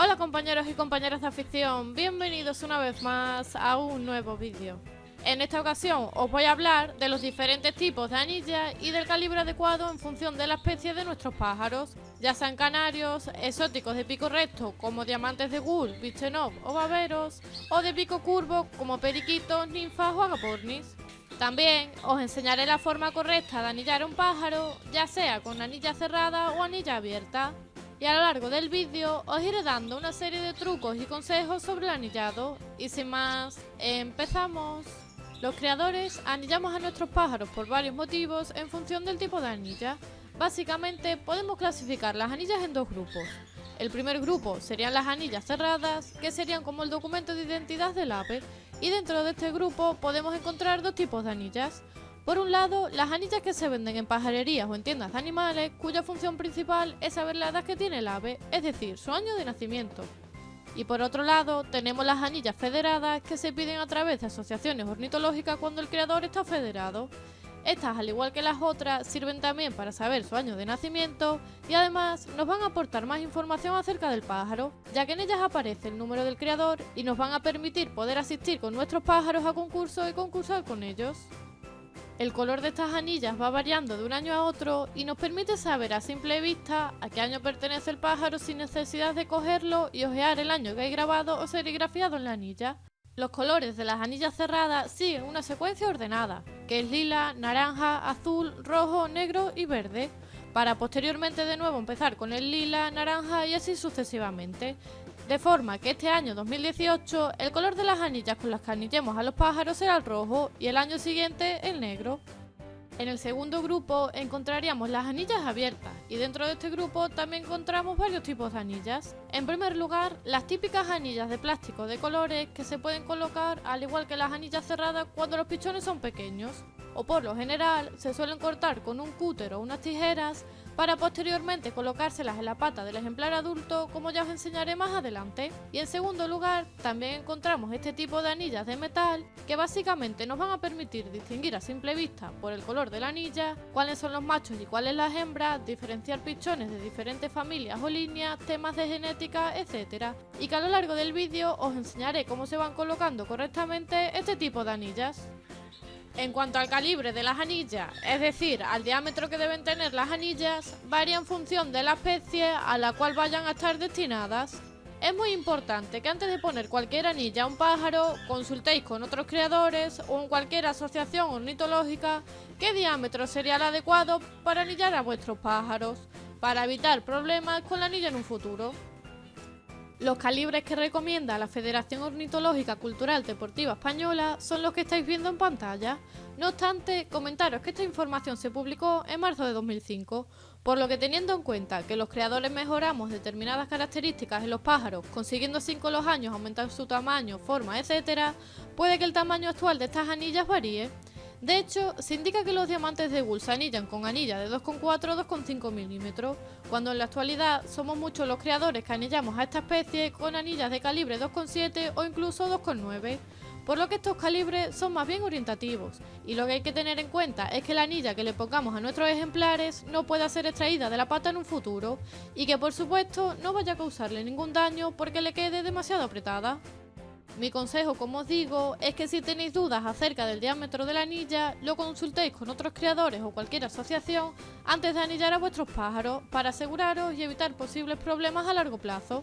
Hola compañeros y compañeras de afición, bienvenidos una vez más a un nuevo vídeo. En esta ocasión os voy a hablar de los diferentes tipos de anillas y del calibre adecuado en función de la especie de nuestros pájaros, ya sean canarios, exóticos de pico recto como diamantes de Gull, Bichtenov o baberos, o de pico curvo como periquitos, ninfas o agapornis. También os enseñaré la forma correcta de anillar un pájaro, ya sea con anilla cerrada o anilla abierta. Y a lo largo del vídeo os iré dando una serie de trucos y consejos sobre el anillado. Y sin más, ¡empezamos! Los criadores anillamos a nuestros pájaros por varios motivos en función del tipo de anilla. Básicamente podemos clasificar las anillas en dos grupos. El primer grupo serían las anillas cerradas, que serían como el documento de identidad del ave, y dentro de este grupo podemos encontrar dos tipos de anillas. Por un lado, las anillas que se venden en pajarerías o en tiendas de animales, cuya función principal es saber la edad que tiene el ave, es decir, su año de nacimiento. Y por otro lado, tenemos las anillas federadas que se piden a través de asociaciones ornitológicas cuando el criador está federado. Estas, al igual que las otras, sirven también para saber su año de nacimiento y además nos van a aportar más información acerca del pájaro, ya que en ellas aparece el número del criador y nos van a permitir poder asistir con nuestros pájaros a concursos y concursar con ellos. El color de estas anillas va variando de un año a otro y nos permite saber a simple vista a qué año pertenece el pájaro sin necesidad de cogerlo y ojear el año que hay grabado o serigrafiado en la anilla. Los colores de las anillas cerradas siguen una secuencia ordenada, que es lila, naranja, azul, rojo, negro y verde, para posteriormente de nuevo empezar con el lila, naranja y así sucesivamente. De forma que este año 2018 el color de las anillas con las que anillemos a los pájaros será el rojo y el año siguiente el negro. En el segundo grupo encontraríamos las anillas abiertas y dentro de este grupo también encontramos varios tipos de anillas. En primer lugar, las típicas anillas de plástico de colores que se pueden colocar al igual que las anillas cerradas cuando los pichones son pequeños, o por lo general se suelen cortar con un cúter o unas tijeras para posteriormente colocárselas en la pata del ejemplar adulto, como ya os enseñaré más adelante. Y en segundo lugar, también encontramos este tipo de anillas de metal que básicamente nos van a permitir distinguir a simple vista por el color de la anilla cuáles son los machos y cuáles las hembras, diferenciar pichones de diferentes familias o líneas, temas de genética, etc. Y que a lo largo del vídeo os enseñaré cómo se van colocando correctamente este tipo de anillas. En cuanto al calibre de las anillas, es decir, al diámetro que deben tener las anillas, varía en función de la especie a la cual vayan a estar destinadas. Es muy importante que antes de poner cualquier anilla a un pájaro, consultéis con otros criadores o en cualquier asociación ornitológica qué diámetro sería el adecuado para anillar a vuestros pájaros, para evitar problemas con la anilla en un futuro. Los calibres que recomienda la Federación Ornitológica Cultural Deportiva Española son los que estáis viendo en pantalla. No obstante, comentaros que esta información se publicó en marzo de 2005, por lo que teniendo en cuenta que los creadores mejoramos determinadas características en los pájaros, consiguiendo así con los años aumentar su tamaño, forma, etc., puede que el tamaño actual de estas anillas varíe. De hecho, se indica que los diamantes de Gull se anillan con anillas de 2,4 o 2,5 milímetros, cuando en la actualidad somos muchos los creadores que anillamos a esta especie con anillas de calibre 2,7 o incluso 2,9, por lo que estos calibres son más bien orientativos, y lo que hay que tener en cuenta es que la anilla que le pongamos a nuestros ejemplares no pueda ser extraída de la pata en un futuro, y que por supuesto no vaya a causarle ningún daño porque le quede demasiado apretada. Mi consejo, como os digo, es que si tenéis dudas acerca del diámetro de la anilla, lo consultéis con otros criadores o cualquier asociación antes de anillar a vuestros pájaros para aseguraros y evitar posibles problemas a largo plazo.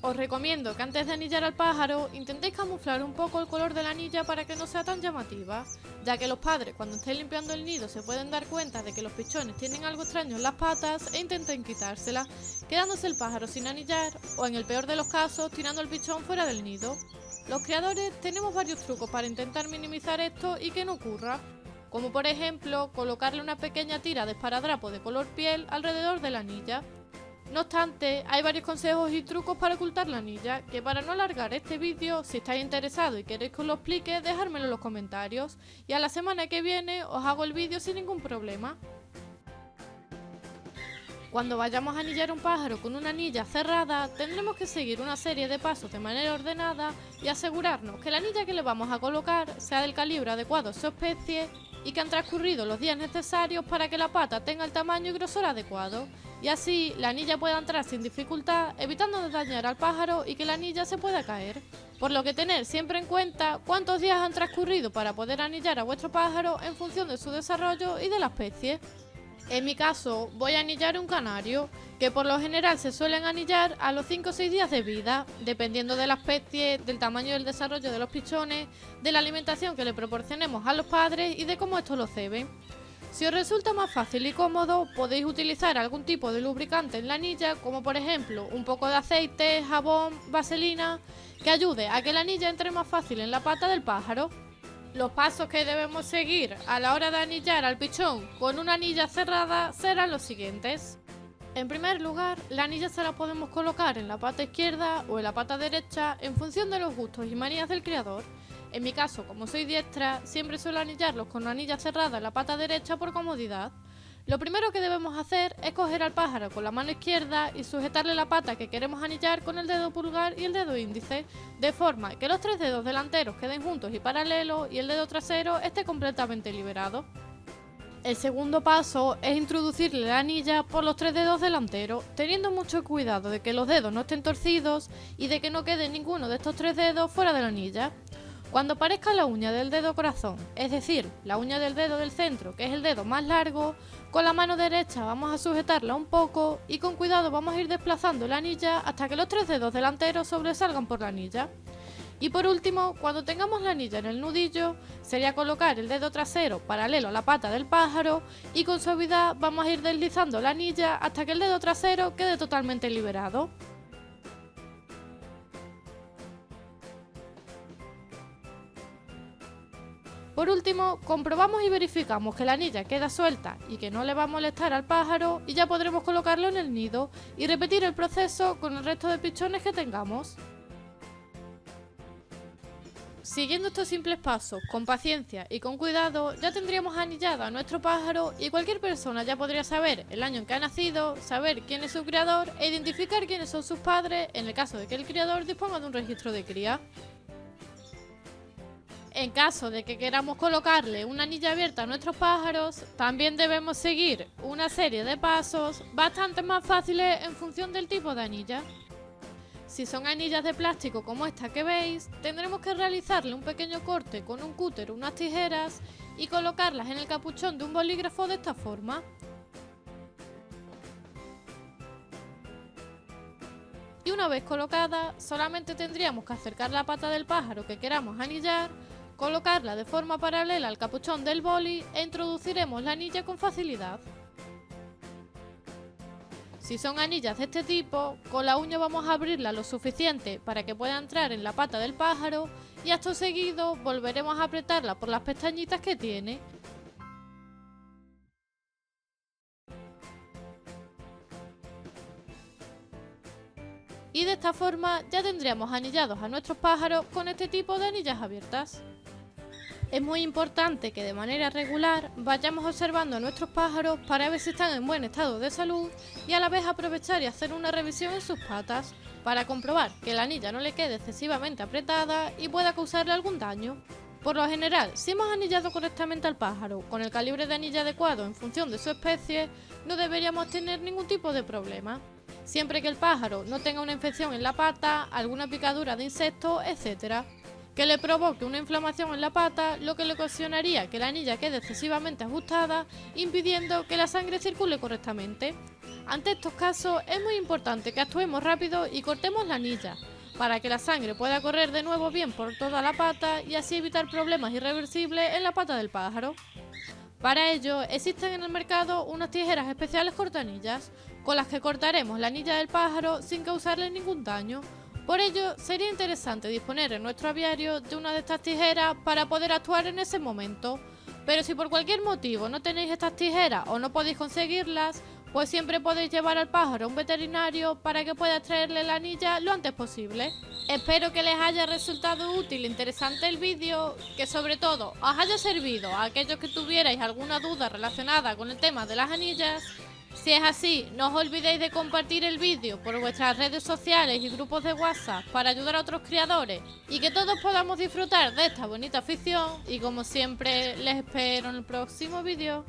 Os recomiendo que antes de anillar al pájaro intentéis camuflar un poco el color de la anilla para que no sea tan llamativa, ya que los padres cuando estéis limpiando el nido se pueden dar cuenta de que los pichones tienen algo extraño en las patas e intenten quitársela, quedándose el pájaro sin anillar o en el peor de los casos tirando el pichón fuera del nido. Los criadores tenemos varios trucos para intentar minimizar esto y que no ocurra, como por ejemplo colocarle una pequeña tira de esparadrapo de color piel alrededor de la anilla. No obstante, hay varios consejos y trucos para ocultar la anilla, que para no alargar este vídeo, si estáis interesados y queréis que os lo explique, dejármelo en los comentarios, y a la semana que viene os hago el vídeo sin ningún problema. Cuando vayamos a anillar un pájaro con una anilla cerrada, tendremos que seguir una serie de pasos de manera ordenada y asegurarnos que la anilla que le vamos a colocar sea del calibre adecuado a su especie y que han transcurrido los días necesarios para que la pata tenga el tamaño y grosor adecuado. y así la anilla pueda entrar sin dificultad, evitando dañar al pájaro y que la anilla se pueda caer. Por lo que tener siempre en cuenta cuántos días han transcurrido para poder anillar a vuestro pájaro en función de su desarrollo y de la especie. En mi caso, voy a anillar un canario, que por lo general se suelen anillar a los 5 o 6 días de vida, dependiendo de la especie, del tamaño y el desarrollo de los pichones, de la alimentación que le proporcionemos a los padres y de cómo estos lo ceben. Si os resulta más fácil y cómodo, podéis utilizar algún tipo de lubricante en la anilla, como por ejemplo un poco de aceite, jabón, vaselina, que ayude a que la anilla entre más fácil en la pata del pájaro. Los pasos que debemos seguir a la hora de anillar al pichón con una anilla cerrada serán los siguientes. En primer lugar, la anilla se la podemos colocar en la pata izquierda o en la pata derecha en función de los gustos y manías del criador. En mi caso, como soy diestra, siempre suelo anillarlos con una anilla cerrada en la pata derecha por comodidad. Lo primero que debemos hacer es coger al pájaro con la mano izquierda y sujetarle la pata que queremos anillar con el dedo pulgar y el dedo índice, de forma que los 3 dedos delanteros queden juntos y paralelos y el dedo trasero esté completamente liberado. El segundo paso es introducirle la anilla por los 3 dedos delanteros, teniendo mucho cuidado de que los dedos no estén torcidos y de que no quede ninguno de estos 3 dedos fuera de la anilla. Cuando aparezca la uña del dedo corazón, es decir, la uña del dedo del centro, que es el dedo más largo, con la mano derecha vamos a sujetarla un poco y con cuidado vamos a ir desplazando la anilla hasta que los 3 dedos delanteros sobresalgan por la anilla. Y por último, cuando tengamos la anilla en el nudillo, sería colocar el dedo trasero paralelo a la pata del pájaro y con suavidad vamos a ir deslizando la anilla hasta que el dedo trasero quede totalmente liberado. Por último, comprobamos y verificamos que la anilla queda suelta y que no le va a molestar al pájaro y ya podremos colocarlo en el nido y repetir el proceso con el resto de pichones que tengamos. Siguiendo estos simples pasos, con paciencia y con cuidado, ya tendríamos anillado a nuestro pájaro y cualquier persona ya podría saber el año en que ha nacido, saber quién es su criador e identificar quiénes son sus padres en el caso de que el criador disponga de un registro de cría. En caso de que queramos colocarle una anilla abierta a nuestros pájaros, también debemos seguir una serie de pasos bastante más fáciles en función del tipo de anilla. Si son anillas de plástico como esta que veis, tendremos que realizarle un pequeño corte con un cúter o unas tijeras y colocarlas en el capuchón de un bolígrafo de esta forma. Y una vez colocada, solamente tendríamos que acercar la pata del pájaro que queramos anillar, colocarla de forma paralela al capuchón del boli e introduciremos la anilla con facilidad. Si son anillas de este tipo, con la uña vamos a abrirla lo suficiente para que pueda entrar en la pata del pájaro y acto seguido volveremos a apretarla por las pestañitas que tiene. Y de esta forma ya tendríamos anillados a nuestros pájaros con este tipo de anillas abiertas. Es muy importante que de manera regular vayamos observando a nuestros pájaros para ver si están en buen estado de salud y a la vez aprovechar y hacer una revisión en sus patas para comprobar que la anilla no le quede excesivamente apretada y pueda causarle algún daño. Por lo general, si hemos anillado correctamente al pájaro con el calibre de anilla adecuado en función de su especie, no deberíamos tener ningún tipo de problema, siempre que el pájaro no tenga una infección en la pata, alguna picadura de insectos, etc., que le provoque una inflamación en la pata, lo que le ocasionaría que la anilla quede excesivamente ajustada, impidiendo que la sangre circule correctamente. Ante estos casos es muy importante que actuemos rápido y cortemos la anilla, para que la sangre pueda correr de nuevo bien por toda la pata y así evitar problemas irreversibles en la pata del pájaro. Para ello existen en el mercado unas tijeras especiales cortanillas, con las que cortaremos la anilla del pájaro sin causarle ningún daño. Por ello, sería interesante disponer en nuestro aviario de una de estas tijeras para poder actuar en ese momento. Pero si por cualquier motivo no tenéis estas tijeras o no podéis conseguirlas, pues siempre podéis llevar al pájaro a un veterinario para que pueda extraerle la anilla lo antes posible. Espero que les haya resultado útil e interesante el vídeo, que sobre todo os haya servido a aquellos que tuvierais alguna duda relacionada con el tema de las anillas. Si es así, no os olvidéis de compartir el vídeo por vuestras redes sociales y grupos de WhatsApp para ayudar a otros criadores y que todos podamos disfrutar de esta bonita afición y como siempre les espero en el próximo vídeo.